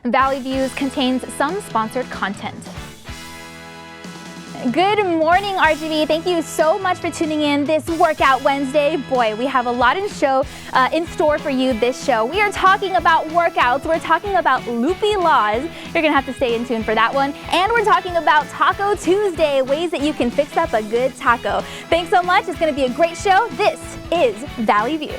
Valley Views contains some sponsored content. Good morning, RGV. Thank you so much for tuning in this Workout Wednesday. Boy, we have a lot in store for you this show. We are talking about workouts. We're talking about loopy laws. You're gonna have to stay in tune for that one. And we're talking about Taco Tuesday, ways that you can fix up a good taco. Thanks so much. It's gonna be a great show. This is Valley View.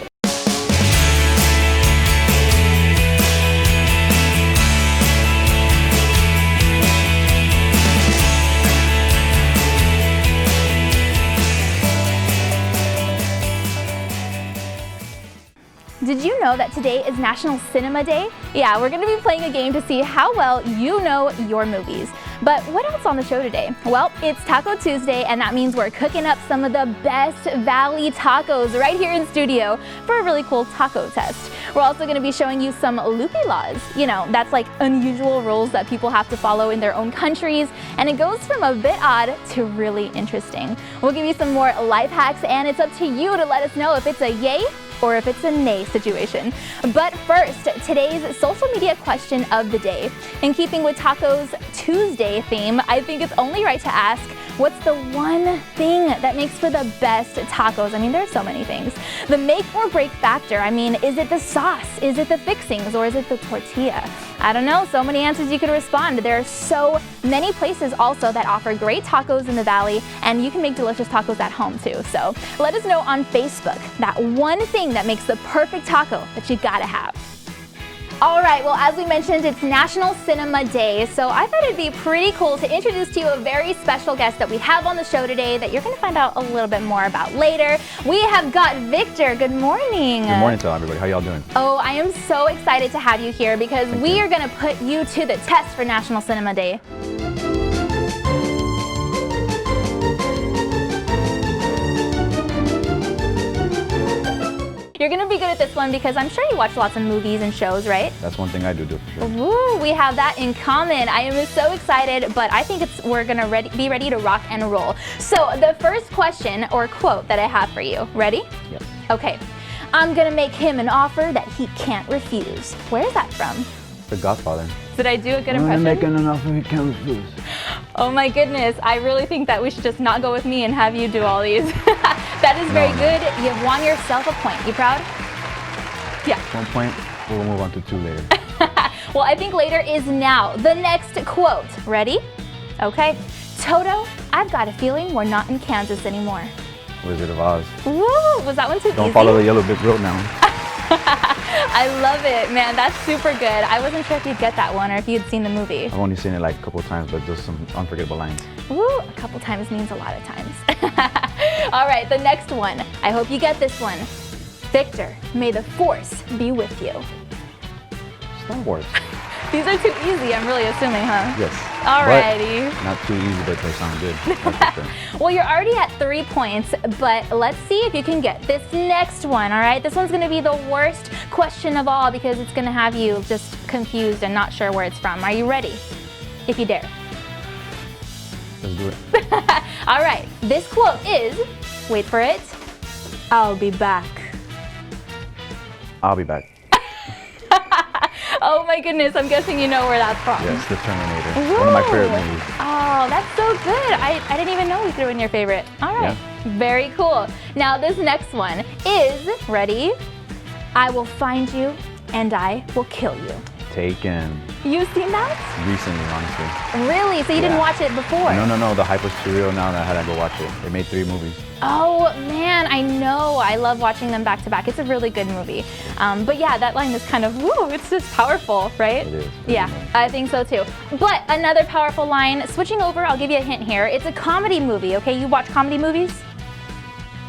Did you know that today is National Cinema Day? Yeah, we're gonna be playing a game to see how well you know your movies. But what else on the show today? Well, it's Taco Tuesday, and that means we're cooking up some of the best Valley tacos right here in studio for a really cool taco test. We're also gonna be showing you some loopy laws. You know, that's like unusual rules that people have to follow in their own countries, and it goes from a bit odd to really interesting. We'll give you some more life hacks, and it's up to you to let us know if it's a yay or if it's a nay situation. But first, today's social media question of the day. In keeping with Tacos Tuesday theme, I think it's only right to ask, what's the one thing that makes for the best tacos? I mean, there's so many things. The make or break factor, I mean, is it the sauce? Is it the fixings? Or is it the tortilla? I don't know, so many answers you could respond. There are so many places also that offer great tacos in the Valley, and you can make delicious tacos at home too. So let us know on Facebook that one thing that makes the perfect taco that you gotta have. All right, well, as we mentioned, it's National Cinema Day, so I thought it'd be pretty cool to introduce to you a very special guest that we have on the show today that you're going to find out a little bit more about later. We have got Victor. Good morning. Good morning to everybody. How y'all doing? Oh, I am so excited to have you here because we are going to put you to the test for National Cinema Day. You're gonna be good at this one because I'm sure you watch lots of movies and shows, right? That's one thing I do for sure. Ooh, we have that in common. I am so excited, but I think we're gonna be ready to rock and roll. So the first question or quote that I have for you, ready? Yes. Okay. I'm gonna make him an offer that he can't refuse. Where is that from? The Godfather. Did I do a good impression? I'm making an offer he can't refuse. Oh my goodness, I really think that we should just not go with me and have you do all these. That is very good. You've won yourself a point. You proud? Yeah. 1 point. We'll move on to 2 later. Well, I think later is now. The next quote. Ready? Okay. Toto, I've got a feeling we're not in Kansas anymore. Wizard of Oz. Woo! Was that one too easy? Don't follow the yellow brick road now. I love it, man. That's super good. I wasn't sure if you'd get that one or if you'd seen the movie. I've only seen it like a couple of times, but there's some unforgettable lines. Woo! A couple times means a lot of times. All right, the next one. I hope you get this one. Victor, may the force be with you. Star Wars. These are too easy, I'm really assuming, huh? Yes. Alrighty. But not too easy, but they sound good. Sure. Well, you're already at 3 points, but let's see if you can get this next one, all right? This one's gonna be the worst question of all because it's gonna have you just confused and not sure where it's from. Are you ready? If you dare. Let's do it. All right, this quote is, wait for it, I'll be back. I'll be back. Oh my goodness, I'm guessing you know where that's from. Yes, The Terminator. Woo! One of my favorite movies. Oh, that's so good. I didn't even know we threw in your favorite. All right, Very cool. Now this next one is, ready? I will find you and I will kill you. Taken. You've seen that? Recently, honestly. Really? So you didn't watch it before? No. The hype was too real now that I had to go watch it. They made 3 movies. Oh man, I know. I love watching them back to back. It's a really good movie. But yeah, that line is kind of, woo, it's just powerful, right? It is. Yeah, I think so too. But another powerful line, switching over, I'll give you a hint here. It's a comedy movie, okay? You watch comedy movies?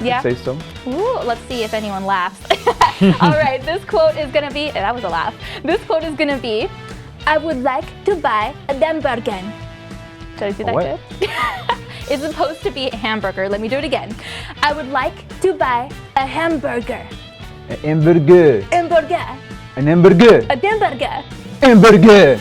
Yeah? I'd say so. Ooh, let's see if anyone laughs. All right, this quote is gonna be, that was a laugh. This quote is gonna be, I would like to buy a hamburger. Did I do that good? It's supposed to be a hamburger. Let me do it again. I would like to buy a hamburger. A hamburger. Hamburger. An hamburger. A hamburger. Hamburger.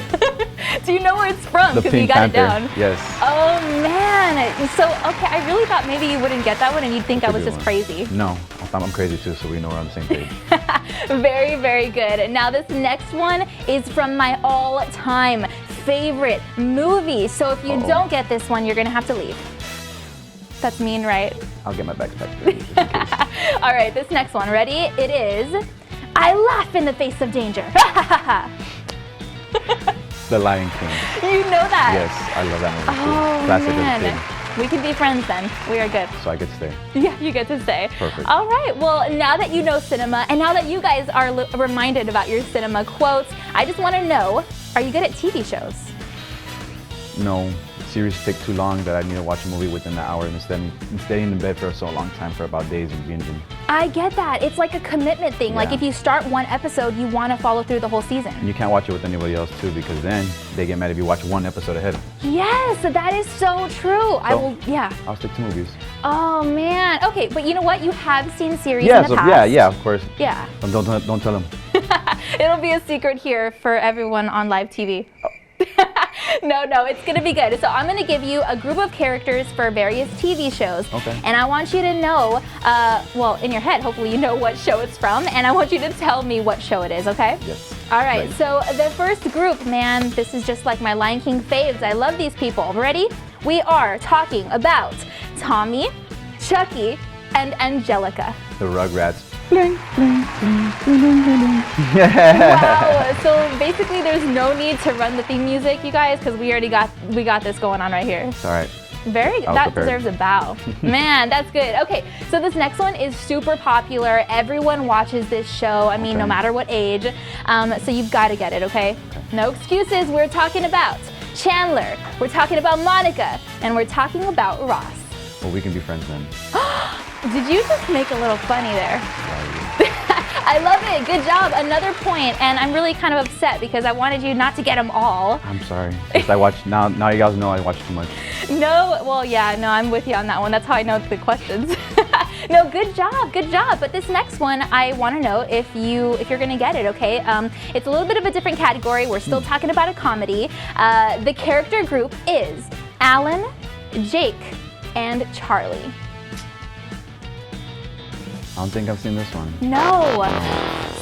Do you know where it's from? The Because you Pink got Panther. it down. Yes. Oh man. So, okay, I really thought maybe you wouldn't get that one and you'd think I was just crazy. No, I'm crazy too, so we know we're on the same page. Very, very good. Now this next one is from my all-time favorite movie. So if you don't get this one, you're gonna have to leave. That's mean, right? I'll get my bags back there, just in case. All right, this next one, ready? It is, I laugh in the face of danger. The Lion King. You know that? Yes, I love that movie too. Oh, Classic man. as a kid. We can be friends then. We are good. So I get to stay. Yeah, you get to stay. Perfect. All right, well, now that you know cinema, and now that you guys are reminded about your cinema quotes, I just want to know, are you good at TV shows? No, series take too long that I need to watch a movie within the hour and staying in bed for so long time for about days and binging. I get that. It's like a commitment thing. Yeah. Like if you start one episode, you want to follow through the whole season. And you can't watch it with anybody else too, because then they get mad if you watch one episode ahead. Yes, that is so true. I'll stick to movies. Oh man. Okay, but you know what? You have seen series in the past. Yeah, of course. Yeah. Don't tell them. It'll be a secret here for everyone on live TV. Oh. No, it's gonna be good. So I'm gonna give you a group of characters for various TV shows. Okay. And I want you to know, well, in your head, hopefully you know what show it's from, and I want you to tell me what show it is, okay? Yes. All right, Ready. so the first group, man, this is just like my Lion King faves. I love these people. Ready? We are talking about Tommy, Chucky, and Angelica. The Rugrats. Wow, so basically there's no need to run the theme music, you guys, because we got this going on right here. It's all right. Very good. That deserves a bow. Man, that's good. Okay, so this next one is super popular. Everyone watches this show. I mean, no matter what age. So you've got to get it, okay? No excuses. We're talking about Chandler. We're talking about Monica. And we're talking about Ross. Well, we can be friends then. Did you just make a little funny there? I love it. Good job. Another point. And I'm really kind of upset because I wanted you not to get them all. I'm sorry. I watch now you guys know I watch too much. No, well, yeah, no, I'm with you on that one. That's how I know the questions. No, good job. But this next one, I want to know if you're gonna get it. Okay, it's a little bit of a different category. We're still talking about a comedy. The character group is Alan, Jake, and Charlie. I don't think I've seen this one. No.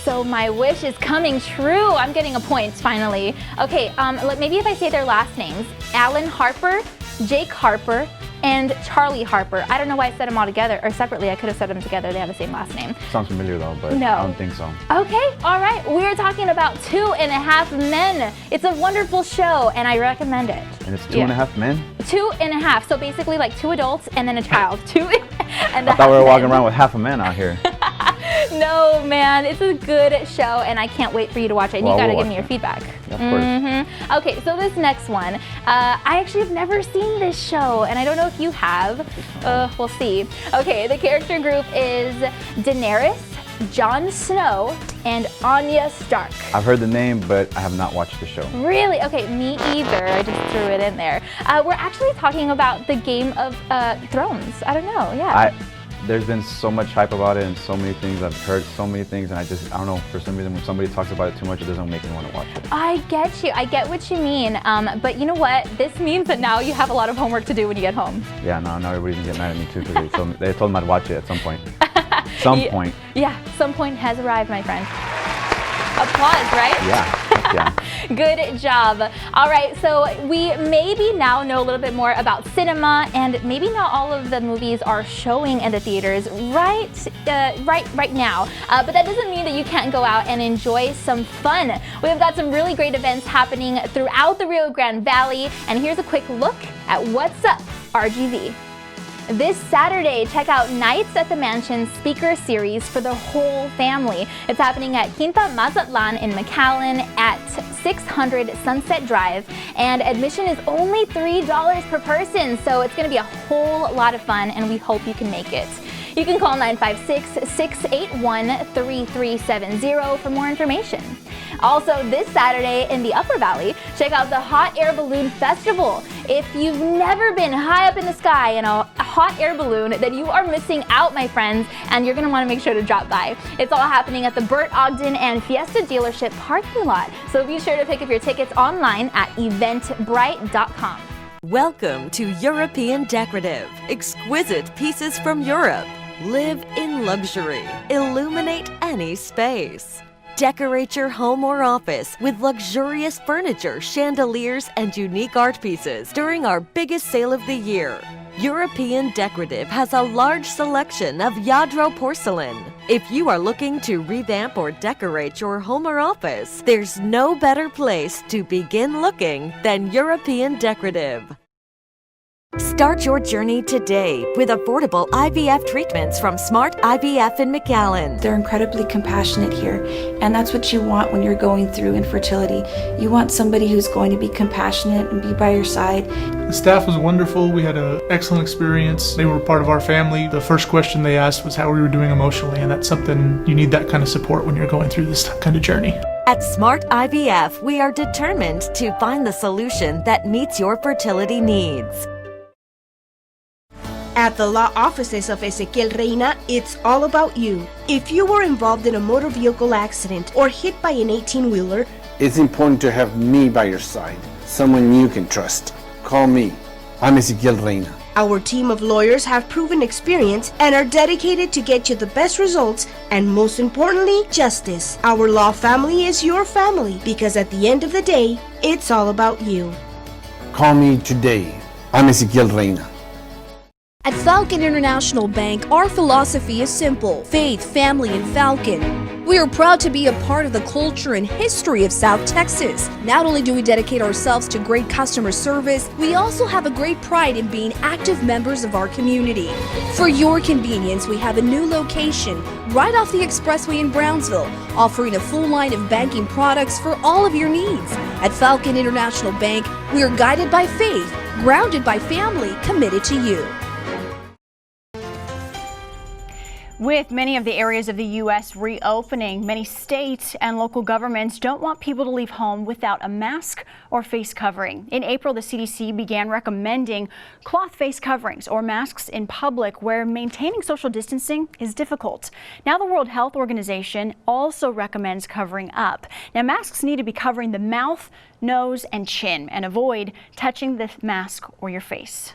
So my wish is coming true. I'm getting a point finally. Okay, maybe if I say their last names, Alan Harper, Jake Harper, and Charlie Harper. I don't know why I said them all together, or separately. I could have said them together. They have the same last name. Sounds familiar though, but no. I don't think so. Okay, all right. We're talking about 2.5 Men. It's a wonderful show, and I recommend it. And it's 2.5 men? 2.5. So basically like 2 adults and then a child. I thought we were walking around with half a man out here. No, man, it's a good show, and I can't wait for you to watch it. And you gotta give me your feedback. Yeah, of course. Okay, so this next one, I actually have never seen this show, and I don't know if you have. We'll see. Okay, the character group is Daenerys, Jon Snow, and Arya Stark. I've heard the name, but I have not watched the show. Really? Okay, me either. I just threw it in there. We're actually talking about the Game of Thrones. I don't know, yeah. There's been so much hype about it and so many things. I've heard so many things, and I don't know, for some reason when somebody talks about it too much, it doesn't make me want to watch it. I get you. I get what you mean. But you know what? This means that now you have a lot of homework to do when you get home. Yeah, now everybody's gonna get mad at me too because they told me I'd watch it at some point. Point. Yeah, some point has arrived, my friend. Applause, right? Yeah. Good job. All right, so we maybe now know a little bit more about cinema, and maybe not all of the movies are showing in the theaters right now. But that doesn't mean that you can't go out and enjoy some fun. We've got some really great events happening throughout the Rio Grande Valley, and here's a quick look at What's Up, RGV. This Saturday, check out Nights at the Mansion speaker series for the whole family. It's happening at Quinta Mazatlan in McAllen at 600 Sunset Drive, and admission is only $3 per person, so it's going to be a whole lot of fun, and we hope you can make it. You can call 956-681-3370 for more information. Also, this Saturday in the Upper Valley, check out the Hot Air Balloon Festival. If you've never been high up in the sky in a hot air balloon, then you are missing out, my friends, and you're going to want to make sure to drop by. It's all happening at the Burt Ogden and Fiesta dealership parking lot, so be sure to pick up your tickets online at eventbrite.com. Welcome to European Decorative, exquisite pieces from Europe. Live in luxury. Illuminate any space. Decorate your home or office with luxurious furniture, chandeliers, and unique art pieces during our biggest sale of the year. European Decorative has a large selection of Yadro porcelain. If you are looking to revamp or decorate your home or office, there's no better place to begin looking than European Decorative. Start your journey today with affordable IVF treatments from Smart IVF in McAllen. They're incredibly compassionate here, and that's what you want when you're going through infertility. You want somebody who's going to be compassionate and be by your side. The staff was wonderful. We had an excellent experience. They were part of our family. The first question they asked was how we were doing emotionally, and that's something you need, that kind of support when you're going through this kind of journey. At Smart IVF, we are determined to find the solution that meets your fertility needs. At the law offices of Ezequiel Reina, it's all about you. If you were involved in a motor vehicle accident or hit by an 18-wheeler, it's important to have me by your side, someone you can trust. Call me. I'm Ezequiel Reina. Our team of lawyers have proven experience and are dedicated to get you the best results and, most importantly, justice. Our law family is your family because at the end of the day, it's all about you. Call me today. I'm Ezequiel Reina. At Falcon International Bank, our philosophy is simple: faith, family, and Falcon. We are proud to be a part of the culture and history of South Texas. Not only do we dedicate ourselves to great customer service, we also have a great pride in being active members of our community. For your convenience, we have a new location right off the expressway in Brownsville, offering a full line of banking products for all of your needs. At Falcon International Bank, we are guided by faith, grounded by family, committed to you. With many of the areas of the U.S. reopening, many state and local governments don't want people to leave home without a mask or face covering. In April, the CDC began recommending cloth face coverings or masks in public where maintaining social distancing is difficult. Now the World Health Organization also recommends covering up. Now masks need to be covering the mouth, nose, and chin, and avoid touching the mask or your face.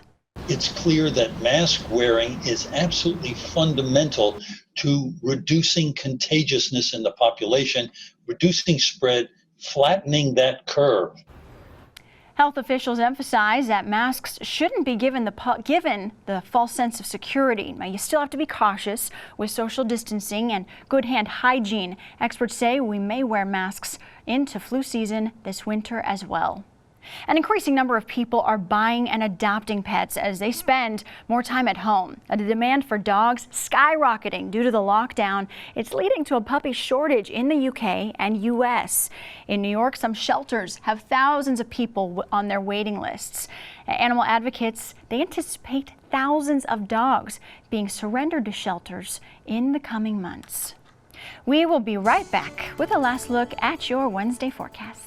It's clear that mask wearing is absolutely fundamental to reducing contagiousness in the population, reducing spread, flattening that curve. Health officials emphasize that masks shouldn't be given the false sense of security. Now, you still have to be cautious with social distancing and good hand hygiene. Experts say we may wear masks into flu season this winter as well. An increasing number of people are buying and adopting pets as they spend more time at home. The demand for dogs skyrocketing due to the lockdown. It's leading to a puppy shortage in the UK and US. In New York, some shelters have thousands of people on their waiting lists. Animal advocates, they anticipate thousands of dogs being surrendered to shelters in the coming months. We will be right back with a last look at your Wednesday forecast.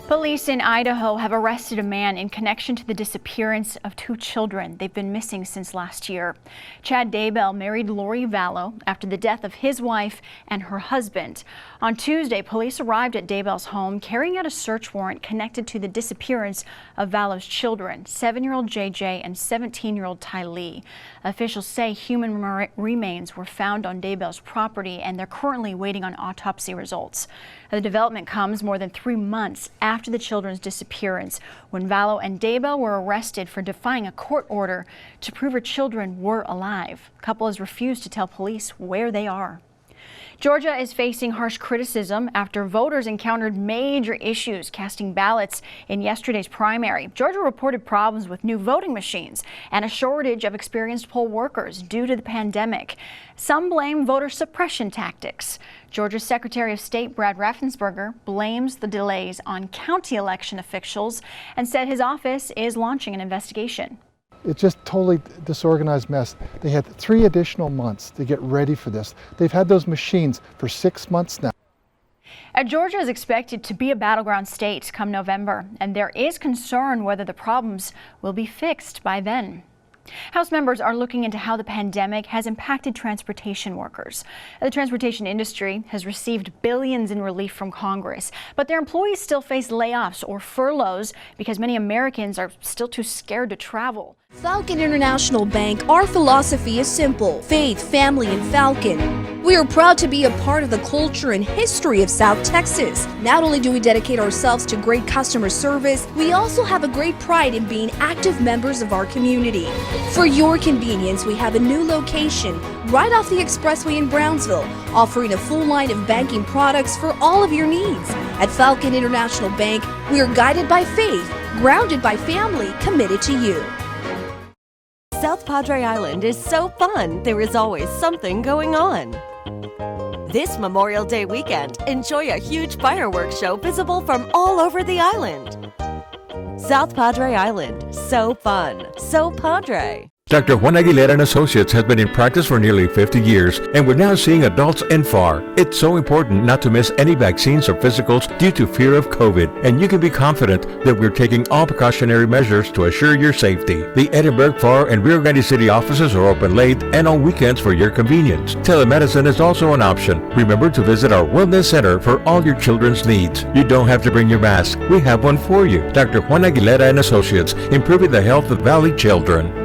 Police in Idaho have arrested a man in connection to the disappearance of 2 children. They've been missing since last year. Chad Daybell married Lori Vallow after the death of his wife and her husband. On Tuesday, police arrived at Daybell's home carrying out a search warrant connected to the disappearance of Vallow's children, 7-year-old JJ and 17-year-old Ty Lee. Officials say human remains were found on Daybell's property and they're currently waiting on autopsy results. The development comes more than 3 months after the children's disappearance, when Vallow and Daybell were arrested for defying a court order to prove her children were alive. The couple has refused to tell police where they are. Georgia is facing harsh criticism after voters encountered major issues casting ballots in yesterday's primary. Georgia reported problems with new voting machines and a shortage of experienced poll workers due to the pandemic. Some blame voter suppression tactics. Georgia's Secretary of State Brad Raffensperger blames the delays on county election officials and said his office is launching an investigation. It's just totally disorganized mess. They had 3 additional months to get ready for this. They've had those machines for 6 months now. Georgia is expected to be a battleground state come November, and there is concern whether the problems will be fixed by then. House members are looking into how the pandemic has impacted transportation workers. The transportation industry has received billions in relief from Congress, but their employees still face layoffs or furloughs because many Americans are still too scared to travel. Falcon International Bank, our philosophy is simple: faith, family, and Falcon. We are proud to be a part of the culture and history of South Texas. Not only do we dedicate ourselves to great customer service, we also have a great pride in being active members of our community. For your convenience, we have a new location right off the expressway in Brownsville, offering a full line of banking products for all of your needs. At Falcon International Bank, we are guided by faith, grounded by family, committed to you. South Padre Island is so fun, there is always something going on. This Memorial Day weekend, enjoy a huge fireworks show visible from all over the island. South Padre Island, so fun, so Padre. Dr. Juan Aguilera and Associates has been in practice for nearly 50 years, and we're now seeing adults and far. It's so important not to miss any vaccines or physicals due to fear of COVID, and you can be confident that we're taking all precautionary measures to assure your safety. The Edinburgh, Pharr, and Rio Grande City offices are open late and on weekends for your convenience. Telemedicine is also an option. Remember to visit our Wellness Center for all your children's needs. You don't have to bring your mask. We have one for you. Dr. Juan Aguilera and Associates, improving the health of Valley children.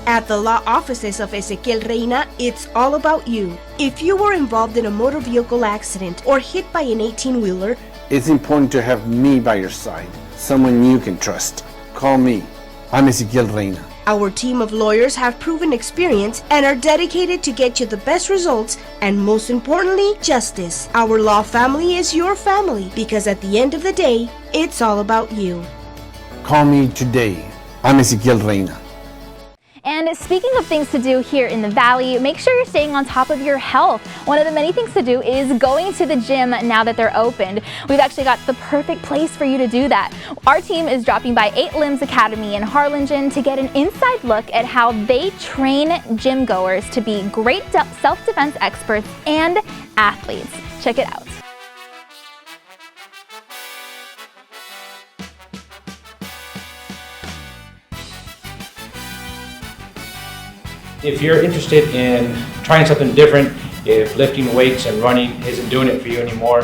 At the law offices of Ezequiel Reina, it's all about you. If you were involved in a motor vehicle accident or hit by an 18-wheeler, It's important to have me by your side, someone you can trust. Call me. I'm Ezequiel Reina. our team of lawyers have proven experience and are dedicated to get you the best results and, most importantly, justice. Our law family is your family because at the end of the day, it's all about you. Call me today. I'm Ezequiel Reina. And speaking of things to do here in the Valley, make sure you're staying on top of your health. One of the many things to do is going to the gym now that they're opened. We've actually got the perfect place for you to do that. Our team is dropping by 8 Limbs Academy in Harlingen to get an inside look at how they train gym goers to be great self-defense experts and athletes. Check it out. If you're interested in trying something different, if lifting weights and running isn't doing it for you anymore,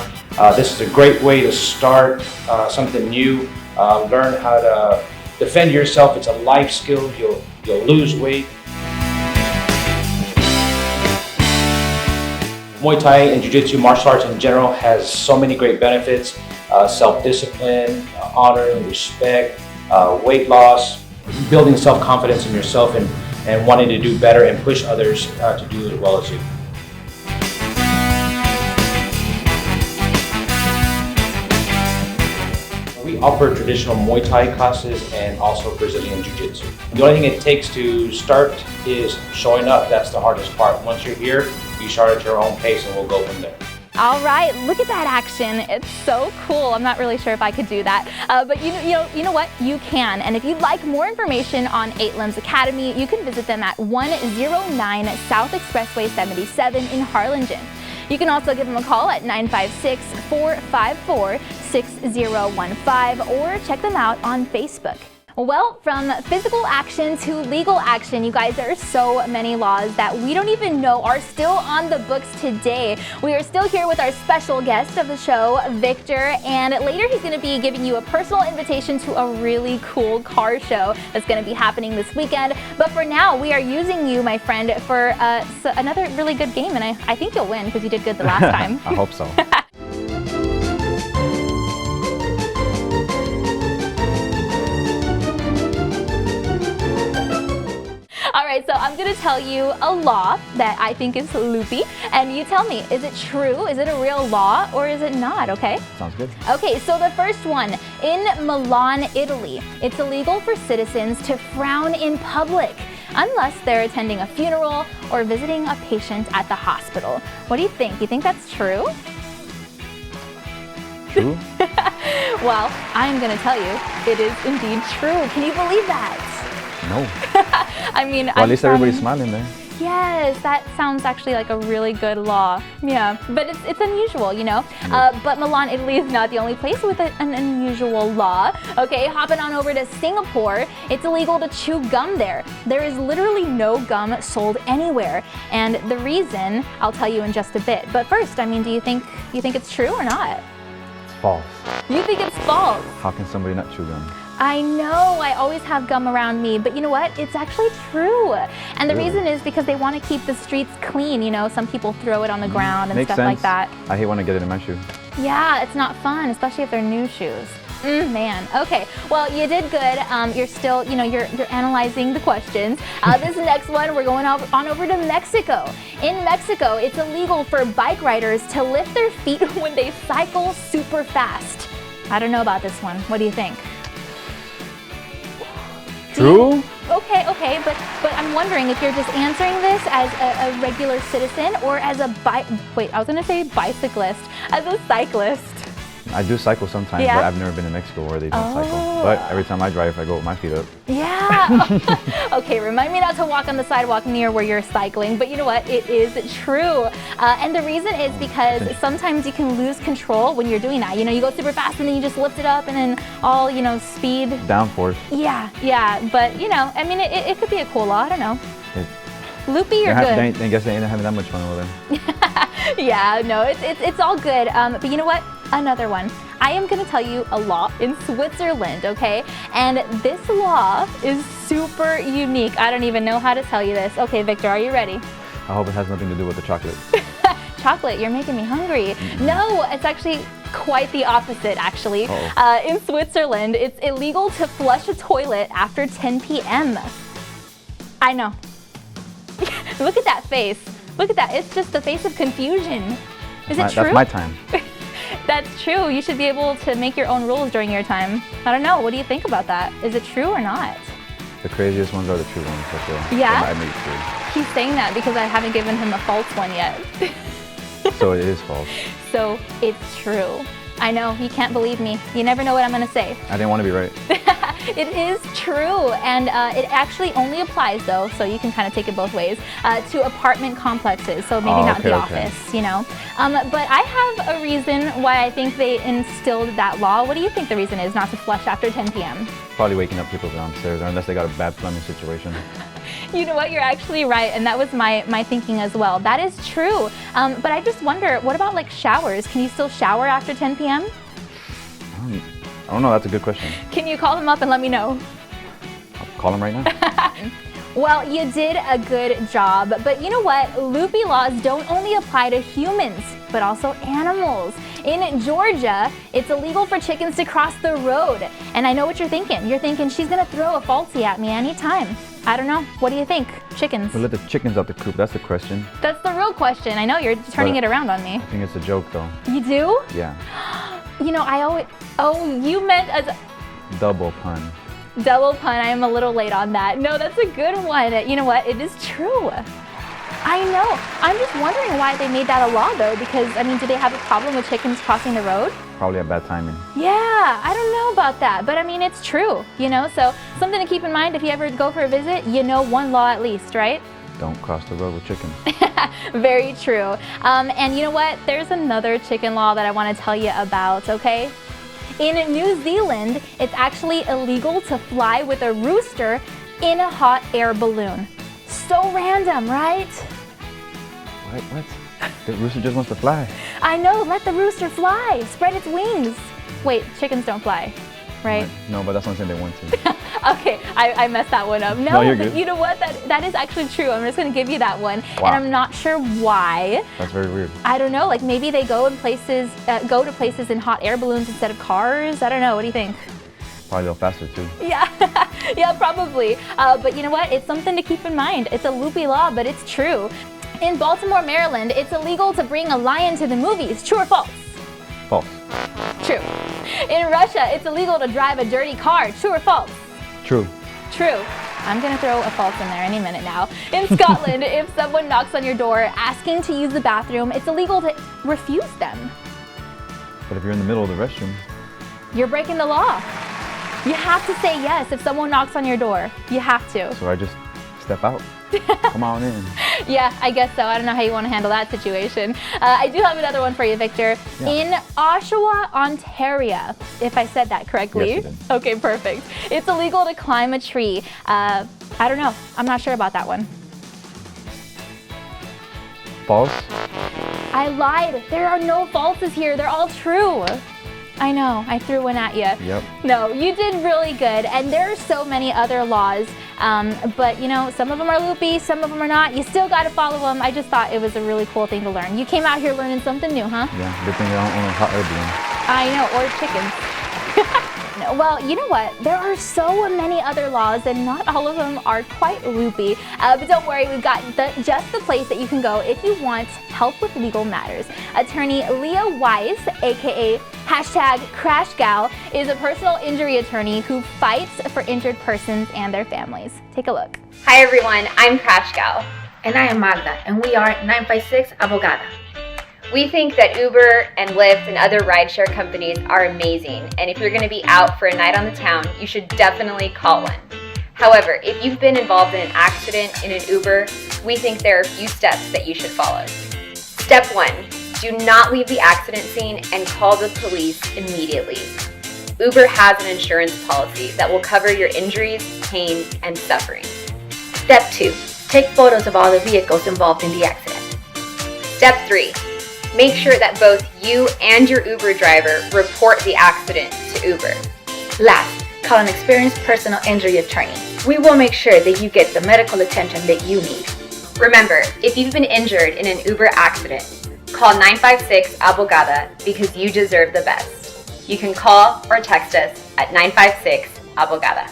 this is a great way to start something new, learn how to defend yourself. It's a life skill. You'll lose weight. Muay Thai and Jiu-Jitsu, martial arts in general, has so many great benefits: self-discipline, honor, respect, weight loss, building self-confidence in yourself, and wanting to do better and push others to do as well as you. We offer traditional Muay Thai classes and also Brazilian Jiu-Jitsu. The only thing it takes to start is showing up. That's the hardest part. Once you're here, you start at your own pace and we'll go from there. All right, look at that action. It's so cool. I'm not really sure if I could do that, but you know what? You can. And if you'd like more information on 8 Limbs Academy, you can visit them at 109 South Expressway 77 in Harlingen. You can also give them a call at 956-454-6015 or check them out on Facebook. Well, from physical action to legal action, you guys, there are so many laws that we don't even know are still on the books today. We are still here with our special guest of the show, Victor, and later he's going to be giving you a personal invitation to a really cool car show that's going to be happening this weekend. But for now, we are using you, my friend, for another really good game, and I think you'll win because you did good the last time. I hope so. Alright, so I'm going to tell you a law that I think is loopy, and you tell me, is it true, is it a real law, or is it not, okay? Sounds good. Okay, so the first one, in Milan, Italy, it's illegal for citizens to frown in public unless they're attending a funeral or visiting a patient at the hospital. What do you think? You think that's true? True? Well, I'm going to tell you, it is indeed true. Can you believe that? No. I mean, well, at least everybody's smiling there. Yes, that sounds actually like a really good law. Yeah, but it's unusual, you know? But Milan, Italy is not the only place with an unusual law. Okay, hopping on over to Singapore, it's illegal to chew gum there. There is literally no gum sold anywhere. And the reason, I'll tell you in just a bit. But first, I mean, do you think it's true or not? It's false. You think it's false? How can somebody not chew gum? I know, I always have gum around me, but you know what? It's actually true. And the reason is because they want to keep the streets clean, you know? Some people throw it on the ground and Makes stuff sense. like that. I hate when I get it in my shoe. Yeah, it's not fun, especially if they're new shoes. Man, okay. Well, you did good. You're still, you know, you're analyzing the questions. This next one, we're going on over to Mexico. In Mexico, it's illegal for bike riders to lift their feet when they cycle super fast. I don't know about this one. What do you think? True? Okay, but I'm wondering if you're just answering this as a regular citizen or as a bicyclist, as a cyclist. I do cycle sometimes, Yeah. but I've never been to Mexico where they don't cycle. But every time I drive, I go with my feet up. Yeah. Okay, remind me not to walk on the sidewalk near where you're cycling, but you know what? It is true. And the reason is because sometimes you can lose control when you're doing that. You know, you go super fast and then you just lift it up and then all, you know, speed. Downforce. Yeah. But, you know, I mean, it could be a cool law. I don't know. Loopy, you're good. I guess they ain't having that much fun over there. Yeah, no, it's all good. But you know what? Another one. I am going to tell you a law in Switzerland, okay? And this law is super unique. I don't even know how to tell you this. Okay, Victor, are you ready? I hope it has nothing to do with the chocolate. Chocolate, you're making me hungry. No, it's actually quite the opposite, actually. In Switzerland, it's illegal to flush a toilet after 10 p.m. I know. Look at that face. Look at that. It's just the face of confusion. Is it true? That's my time. That's true. You should be able to make your own rules during your time. I don't know. What do you think about that? Is it true or not? The craziest ones are the true ones, for sure. Yeah? They might be true. He's saying that because I haven't given him a false one yet. So it is false. So it's true. I know. You can't believe me. You never know what I'm going to say. I didn't want to be right. It is true, and it actually only applies, though, so you can kind of take it both ways, to apartment complexes, so maybe not the office, you know. But I have a reason why I think they instilled that law. What do you think the reason is not to flush after 10 p.m.? Probably waking up people downstairs, unless they got a bad plumbing situation. You know what, you're actually right, and that was my thinking as well. That is true, but I just wonder, what about like showers? Can you still shower after 10 p.m.? I don't know, that's a good question. Can you call them up and let me know? I'll call them right now. Well, you did a good job, but you know what? Loopy laws don't only apply to humans, but also animals. In Georgia, it's illegal for chickens to cross the road. And I know what you're thinking. You're thinking, she's gonna throw a falsie at me anytime. I don't know. What do you think? Chickens. We'll let the chickens out the coop, that's the question. That's the real question. I know, you're turning it around on me. I think it's a joke, though. You do? Yeah. You know, you meant as a Double pun. double pun. I am a little late on that. No, that's a good one. You know what? It is true. I know. I'm just wondering why they made that a law, though, because, I mean, do they have a problem with chickens crossing the road? Probably a bad timing. Yeah, I don't know about that, but I mean, it's true, you know? So something to keep in mind if you ever go for a visit, you know one law at least, right? Don't cross the road with chickens. Very true. And you know what? There's another chicken law that I want to tell you about, okay? In New Zealand, it's actually illegal to fly with a rooster in a hot air balloon. So random, right? What? The rooster just wants to fly. I know, let the rooster fly. Spread its wings. Wait, chickens don't fly, right? No, but that's what I'm saying, they want to. Okay, I messed that one up. No, you're good. You know what? That is actually true. I'm just going to give you that one. Wow. And I'm not sure why. That's very weird. I don't know. Like maybe they go to places in hot air balloons instead of cars. I don't know. What do you think? Probably a little faster, too. Yeah, yeah, probably. But you know what? It's something to keep in mind. It's a loopy law, but it's true. In Baltimore, Maryland, it's illegal to bring a lion to the movies. True or false? False. True. In Russia, it's illegal to drive a dirty car. True or false? True. True. I'm gonna throw a false in there any minute now. In Scotland, if someone knocks on your door asking to use the bathroom, it's illegal to refuse them. But if you're in the middle of the restroom, you're breaking the law. You have to say yes if someone knocks on your door. You have to. So I just step out. Come on in. Yeah, I guess so. I don't know how you want to handle that situation. I do have another one for you, Victor. Yeah. In Oshawa, Ontario, if I said that correctly. Yes, you did. Okay, perfect. It's illegal to climb a tree. I don't know. I'm not sure about that one. False? I lied. There are no falses here. They're all true. I know, I threw one at you. Yep. No, you did really good. And there are so many other laws, but you know, some of them are loopy, some of them are not. You still got to follow them. I just thought it was a really cool thing to learn. You came out here learning something new, huh? Yeah, good thing I don't own a hot air balloon. I know, or chickens. No, well, you know what? There are so many other laws, and not all of them are quite loopy. But don't worry, we've got just the place that you can go if you want help with legal matters. Attorney Leah Weiss, aka #CrashGal, is a personal injury attorney who fights for injured persons and their families. Take a look. Hi everyone, I'm CrashGal. And I am Magda, and we are 956 Abogada. We think that Uber and Lyft and other rideshare companies are amazing, and if you're going to be out for a night on the town, you should definitely call one. However, if you've been involved in an accident in an Uber, we think there are a few steps that you should follow. Step 1, do not leave the accident scene and call the police immediately. Uber has an insurance policy that will cover your injuries, pain, and suffering. Step 2, take photos of all the vehicles involved in the accident. Step 3, make sure that both you and your Uber driver report the accident to Uber. Last, call an experienced personal injury attorney. We will make sure that you get the medical attention that you need. Remember, if you've been injured in an Uber accident, call 956 Abogada because you deserve the best. You can call or text us at 956 Abogada.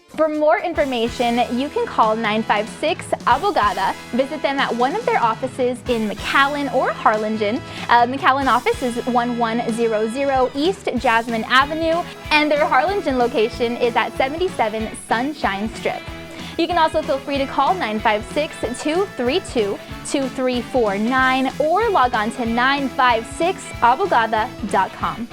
For more information, you can call 956 Abogada. Visit them at one of their offices in McAllen or Harlingen. McAllen office is 1100 East Jasmine Avenue, and their Harlingen location is at 77 Sunshine Strip. You can also feel free to call 956-232-2349 or log on to 956abogada.com.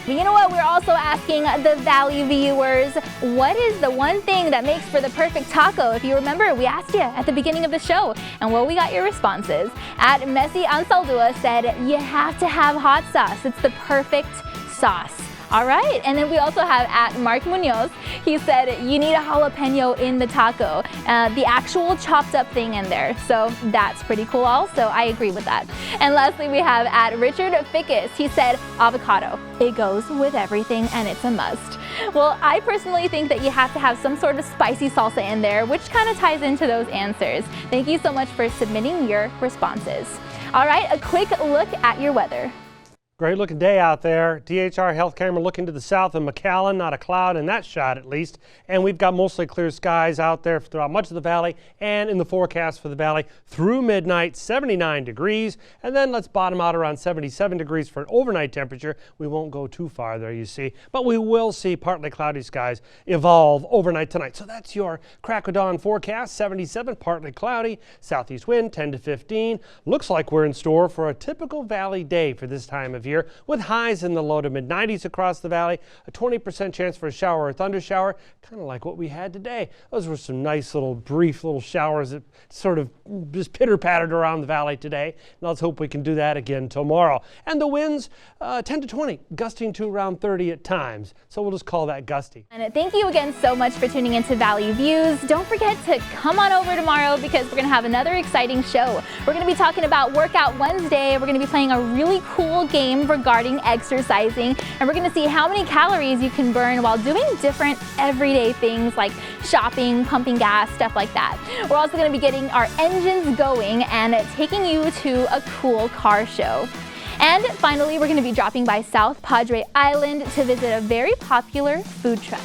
But you know what? We're also asking the Valley viewers, what is the one thing that makes for the perfect taco? If you remember, we asked you at the beginning of the show, and well, we got your responses. At Messi Ansaldua said, you have to have hot sauce. It's the perfect sauce. All right, and then we also have at Mark Munoz. He said you need a jalapeno in the taco, the actual chopped up thing in there. So that's pretty cool also. I agree with that. And lastly, we have at Richard Fickus. He said avocado. It goes with everything and it's a must. Well, I personally think that you have to have some sort of spicy salsa in there, which kind of ties into those answers. Thank you so much for submitting your responses. All right, a quick look at your weather. Great looking day out there. DHR health camera looking to the south of McAllen, not a cloud in that shot at least. And we've got mostly clear skies out there throughout much of the valley and in the forecast for the valley through midnight, 79 degrees. And then let's bottom out around 77 degrees for an overnight temperature. We won't go too far there, you see, but we will see partly cloudy skies evolve overnight tonight. So that's your crack of dawn forecast, 77, partly cloudy, southeast wind 10 to 15. Looks like we're in store for a typical valley day for this time of year, with highs in the low to mid 90s across the valley, a 20% chance for a shower or thunder shower, kind of like what we had today. Those were some nice little brief little showers that sort of just pitter-pattered around the valley today. And let's hope we can do that again tomorrow. And the winds 10 to 20, gusting to around 30 at times. So we'll just call that gusty. And thank you again so much for tuning into Valley Views. Don't forget to come on over tomorrow because we're going to have another exciting show. We're going to be talking about Workout Wednesday. We're going to be playing a really cool game regarding exercising, and we're going to see how many calories you can burn while doing different everyday things like shopping, pumping gas, stuff like that. We're also going to be getting our engines going and taking you to a cool car show. And finally, we're going to be dropping by South Padre Island to visit a very popular food truck.